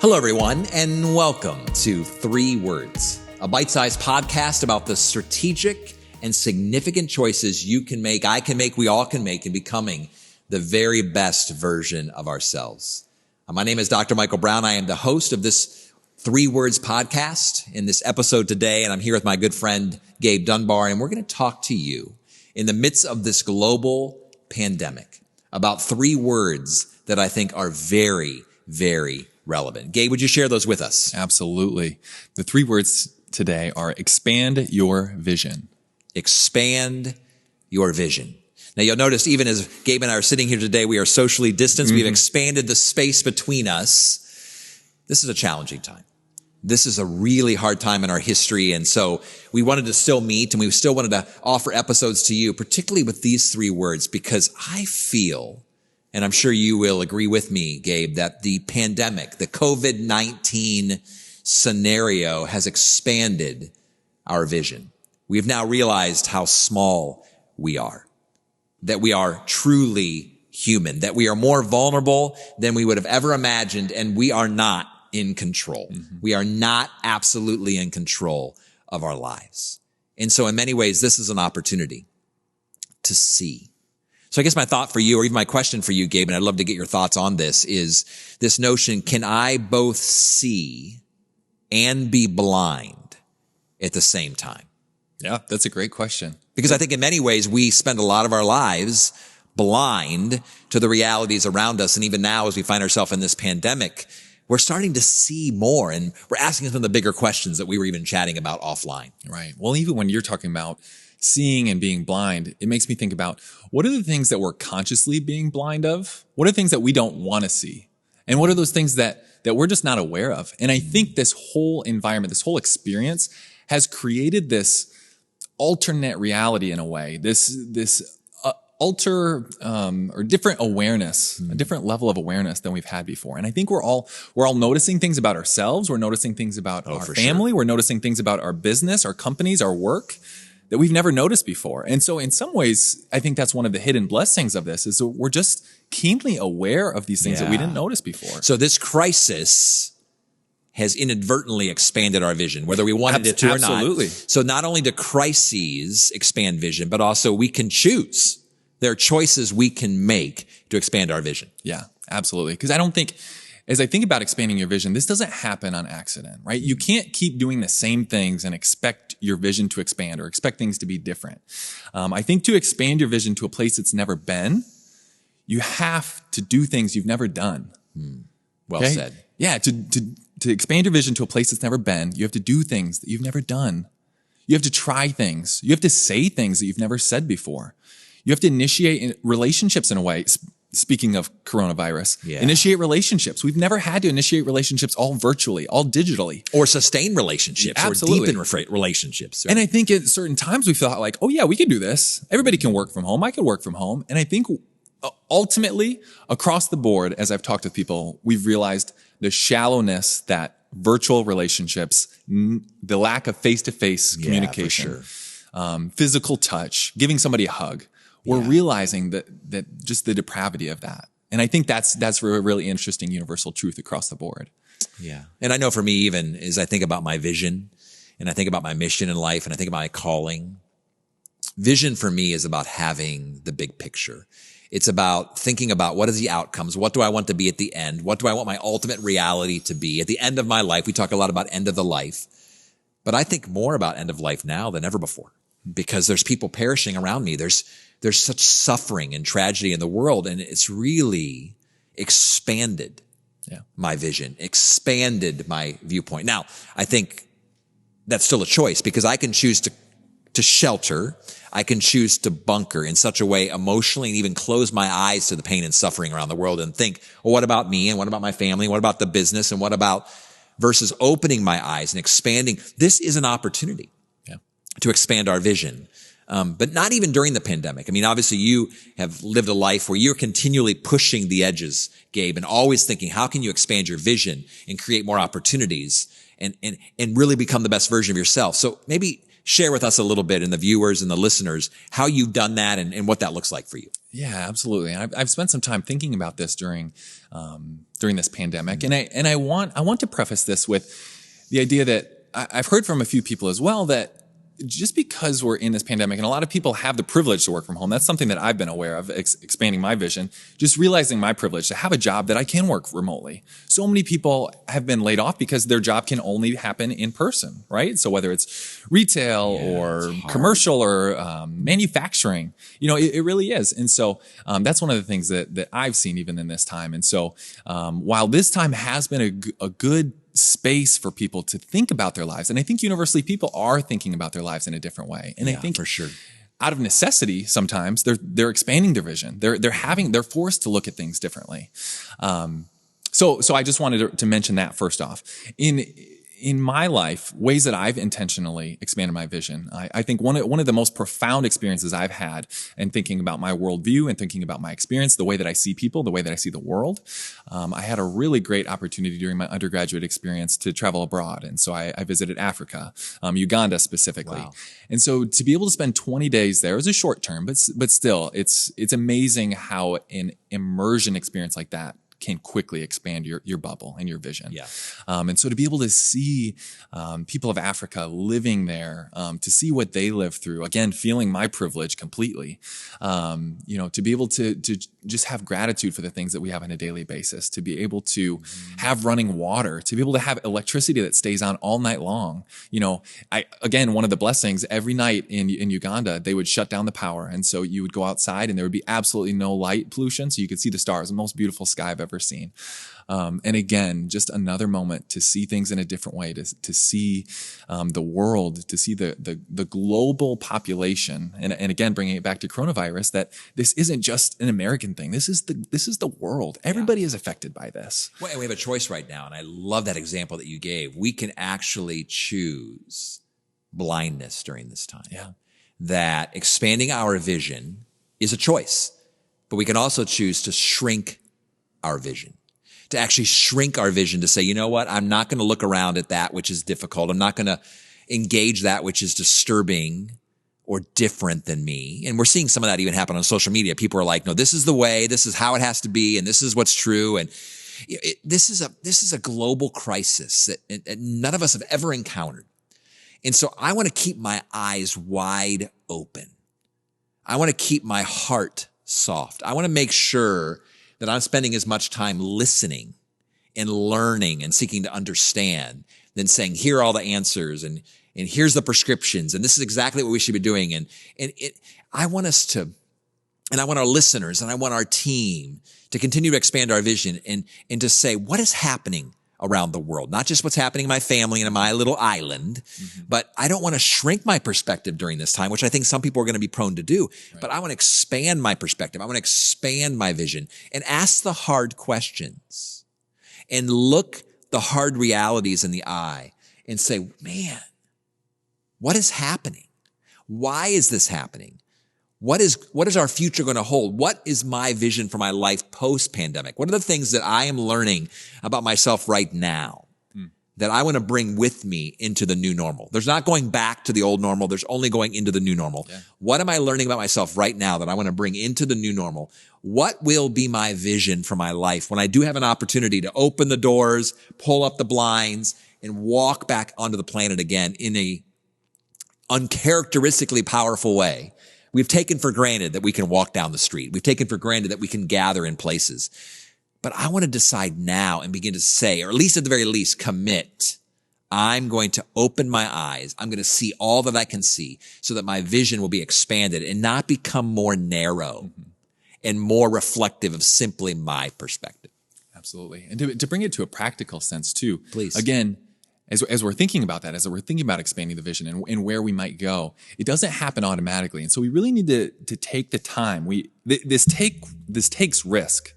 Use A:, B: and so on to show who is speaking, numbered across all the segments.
A: Hello, everyone, and welcome to 3 Words, a bite-sized podcast about the strategic and significant choices you can make, I can make, we all can make in becoming the very best version of ourselves. My name is Dr. Michael Brown. I am the host of this 3 Words podcast in this episode today, and I'm here with my good friend, Gabe Dunbar, and we're going to talk to you in the midst of this global pandemic about 3 words that I think are very, very relevant. Gabe, would you share those with us?
B: Absolutely. The 3 words today are expand your vision.
A: Expand your vision. Now, you'll notice even as Gabe and I are sitting here today, we are socially distanced. We've expanded the space between us. This is a challenging time. This is a really hard time in our history. And so we wanted to still meet and we still wanted to offer episodes to you, particularly with these 3 words, because I feel, and I'm sure you will agree with me, Gabe, that the pandemic, the COVID-19 scenario has expanded our vision. We've now realized how small we are, that we are truly human, that we are more vulnerable than we would have ever imagined, and we are not in control. We are not absolutely in control of our lives. And so in many ways, this is an opportunity to see. So I guess my thought for you, or even my question for you, Gabe, and I'd love to get your thoughts on this, is this notion, can I both see and be blind at the same time?
B: Yeah, that's a great question.
A: Because I think in many ways, we spend a lot of our lives blind to the realities around us. And even now, as we find ourselves in this pandemic, we're starting to see more, and we're asking some of the bigger questions that we were even chatting about offline.
B: Right. Well, even when you're talking about seeing and being blind, it makes me think about what are the things that we're consciously being blind of? What are things that we don't want to see? And what are those things that we're just not aware of? And I think this whole environment, this whole experience has created this alternate reality in a way, this or different awareness, a different level of awareness than we've had before. And I think we're all noticing things about ourselves. We're noticing things about our family. Sure. We're noticing things about our business, our companies, our work that we've never noticed before. And so in some ways, I think that's one of the hidden blessings of this is that we're just keenly aware of these things that we didn't notice before.
A: So this crisis has inadvertently expanded our vision, whether we wanted it to or not.
B: Absolutely.
A: So not only do crises expand vision, but also we can choose. There are choices we can make to expand our vision.
B: Yeah, absolutely. Because I don't think, as I think about expanding your vision, this doesn't happen on accident, right? You can't keep doing the same things and expect your vision to expand or expect things to be different. I think to expand your vision to a place it's never been, you have to do things you've never done.
A: Well said.
B: Yeah, to expand your vision to a place it's never been, you have to do things that you've never done. You have to try things. You have to say things that you've never said before. You have to initiate relationships in a way. Speaking of coronavirus, initiate relationships. We've never had to initiate relationships all virtually, all digitally.
A: Or sustain relationships.
B: Absolutely.
A: Or deepen relationships.
B: And I think at certain times we felt like, oh yeah, we can do this. Everybody can work from home. I can work from home. And I think ultimately, across the board, as I've talked with people, we've realized the shallowness that virtual relationships, the lack of face-to-face communication, physical touch, giving somebody a hug, we're realizing that just the depravity of that. And I think that's a really interesting universal truth across the board.
A: Yeah. And I know for me, even as I think about my vision and I think about my mission in life and I think about my calling, vision for me is about having the big picture. It's about thinking about what are the outcomes? What do I want to be at the end? What do I want my ultimate reality to be at the end of my life? We talk a lot about end of the life, but I think more about end of life now than ever before because there's people perishing around me. There's such suffering and tragedy in the world, and it's really expanded my vision, expanded my viewpoint. Now, I think that's still a choice because I can choose to shelter. I can choose to bunker in such a way emotionally and even close my eyes to the pain and suffering around the world and think, well, what about me? And what about my family? And what about the business? And what about versus opening my eyes and expanding? This is an opportunity to expand our vision. But not even during the pandemic. I mean, obviously you have lived a life where you're continually pushing the edges, Gabe, and always thinking, how can you expand your vision and create more opportunities and really become the best version of yourself? So maybe share with us a little bit, and the viewers and the listeners, how you've done that and what that looks like for you.
B: Yeah, absolutely. And I've spent some time thinking about this during this pandemic, and I want to preface this with the idea that I've heard from a few people as well that just because we're in this pandemic, and a lot of people have the privilege to work from home, that's something that I've been aware of, expanding my vision, just realizing my privilege to have a job that I can work remotely. So many people have been laid off because their job can only happen in person, right? So whether it's retail or commercial or manufacturing, it really is. And so that's one of the things that I've seen even in this time. And so while this time has been a good space for people to think about their lives. And I think universally people are thinking about their lives in a different way. And I think
A: for sure,
B: out of necessity, sometimes they're expanding their vision. They're forced to look at things differently. So I just wanted to mention that first off. In my life, ways that I've intentionally expanded my vision, I think one of the most profound experiences I've had in thinking about my worldview and thinking about my experience, the way that I see people, the way that I see the world. I had a really great opportunity during my undergraduate experience to travel abroad. And so I visited Africa, Uganda specifically.
A: Wow.
B: And so to be able to spend 20 days there, it was a short term, but still, it's amazing how an immersion experience like that can quickly expand your bubble and your vision.
A: Yeah.
B: And so to be able to see people of Africa living there, to see what they live through, again, feeling my privilege completely, to be able to just have gratitude for the things that we have on a daily basis, to be able to have running water, to be able to have electricity that stays on all night long. One of the blessings, every night in Uganda, they would shut down the power. And so you would go outside and there would be absolutely no light pollution. So you could see the stars, the most beautiful sky I've ever seen. And again, just another moment to see things in a different way, to see the world, to see the global population. And again, bringing it back to coronavirus, that this isn't just an American thing. This is the world. Everybody is affected by this.
A: Well, and we have a choice right now. And I love that example that you gave. We can actually choose blindness during this time.
B: Yeah.
A: That expanding our vision is a choice, but we can also choose to shrink our vision, to actually shrink our vision, to say, you know what, I'm not going to look around at that which is difficult. I'm not going to engage that which is disturbing or different than me. And we're seeing some of that even happen on social media. People are like, no, this is the way, this is how it has to be, and this is what's true. And this is a global crisis that none of us have ever encountered. And so I want to keep my eyes wide open. I want to keep my heart soft. I want to make sure that I'm spending as much time listening and learning and seeking to understand than saying, here are all the answers and here's the prescriptions and this is exactly what we should be doing. I want us to, and I want our listeners and I want our team to continue to expand our vision and to say, what is happening around the world? Not just what's happening in my family and in my little island, but I don't want to shrink my perspective during this time, which I think some people are going to be prone to do. Right. But I want to expand my perspective. I want to expand my vision and ask the hard questions and look the hard realities in the eye and say, man, what is happening? Why is this happening? What is our future going to hold? What is my vision for my life post-pandemic? What are the things that I am learning about myself right now that I want to bring with me into the new normal? There's not going back to the old normal. There's only going into the new normal. Yeah. What am I learning about myself right now that I want to bring into the new normal? What will be my vision for my life when I do have an opportunity to open the doors, pull up the blinds, and walk back onto the planet again in a uncharacteristically powerful way? We've taken for granted that we can walk down the street. We've taken for granted that we can gather in places. But I want to decide now and begin to say, or at least at the very least, commit. I'm going to open my eyes. I'm going to see all that I can see so that my vision will be expanded and not become more narrow and more reflective of simply my perspective.
B: Absolutely. And to bring it to a practical sense too.
A: Please.
B: Again, as we're thinking about that, as we're thinking about expanding the vision and where we might go, it doesn't happen automatically. And so we really need to take the time. This takes risk.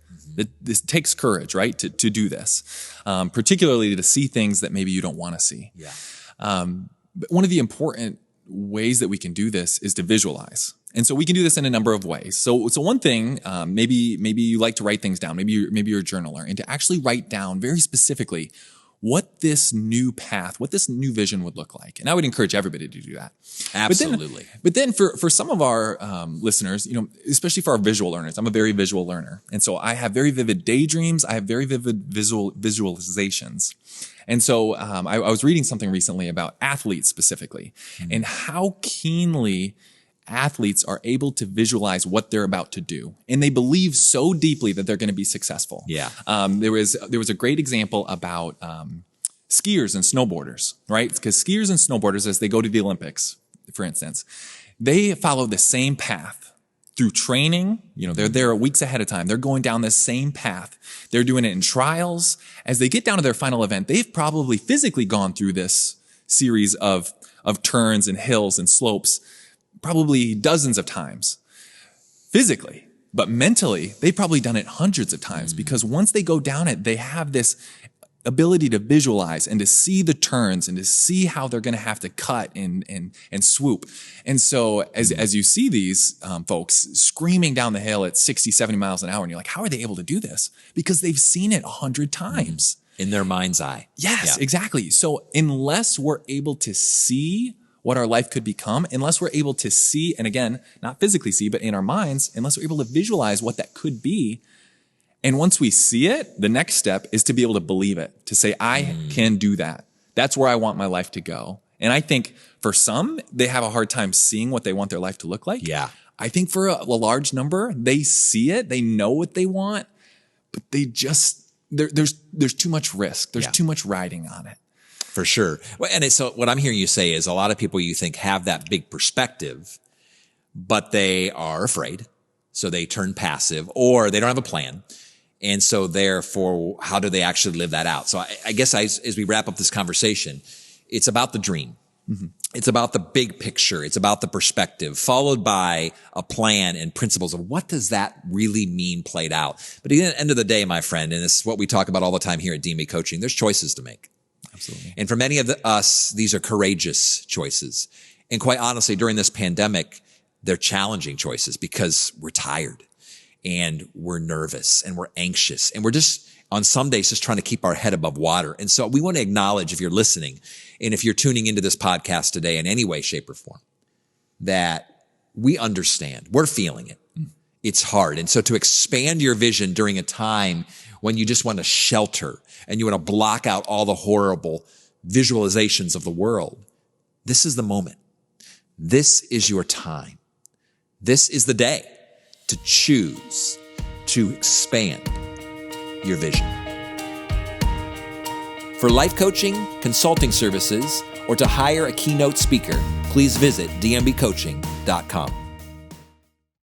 B: This takes courage, right? To do this, particularly to see things that maybe you don't want to see.
A: Yeah.
B: But one of the important ways that we can do this is to visualize. And so we can do this in a number of ways. So one thing, maybe you like to write things down. Maybe you're a journaler, and to actually write down very specifically, what this new path, what this new vision would look like. And I would encourage everybody to do that.
A: Absolutely.
B: But then for some of our listeners, especially for our visual learners, I'm a very visual learner. And so I have very vivid daydreams. I have very vivid visualizations. And so I was reading something recently about athletes specifically and how keenly athletes are able to visualize what they're about to do. And they believe so deeply that they're going to be successful.
A: Yeah.
B: There was a great example about skiers and snowboarders, right? Because skiers and snowboarders, as they go to the Olympics, for instance, they follow the same path through training. They're there weeks ahead of time. They're going down the same path. They're doing it in trials. As they get down to their final event, they've probably physically gone through this series of turns and hills and slopes probably dozens of times physically, but mentally, they've probably done it hundreds of times because once they go down it, they have this ability to visualize and to see the turns and to see how they're going to have to cut and swoop. And so as you see these folks screaming down the hill at 60, 70 miles an hour, and you're like, how are they able to do this? Because they've seen it 100 times.
A: In their mind's eye.
B: Yes, exactly. So unless we're able to see what our life could become, unless we're able to see, and again, not physically see, but in our minds, unless we're able to visualize what that could be. And once we see it, the next step is to be able to believe it, to say, I can do that. That's where I want my life to go. And I think for some, they have a hard time seeing what they want their life to look like.
A: Yeah.
B: I think for a large number, they see it, they know what they want, but they just, there's too much risk. There's too much riding on it.
A: For sure. Well, and so what I'm hearing you say is a lot of people you think have that big perspective, but they are afraid. So they turn passive or they don't have a plan. And so therefore, how do they actually live that out? So I guess as we wrap up this conversation, it's about the dream. It's about the big picture. It's about the perspective, followed by a plan and principles of what does that really mean played out. But at the end of the day, my friend, and this is what we talk about all the time here at DMB Coaching, there's choices to make.
B: Absolutely.
A: And for many of us, these are courageous choices. And quite honestly, during this pandemic, they're challenging choices because we're tired and we're nervous and we're anxious and we're just on some days just trying to keep our head above water. And so we want to acknowledge, if you're listening and if you're tuning into this podcast today in any way, shape, or form, that we understand. We're feeling it. It's hard. And so to expand your vision during a time when you just want to shelter and you want to block out all the horrible visualizations of the world, this is the moment. This is your time. This is the day to choose to expand your vision. For life coaching, consulting services, or to hire a keynote speaker, please visit dmbcoaching.com.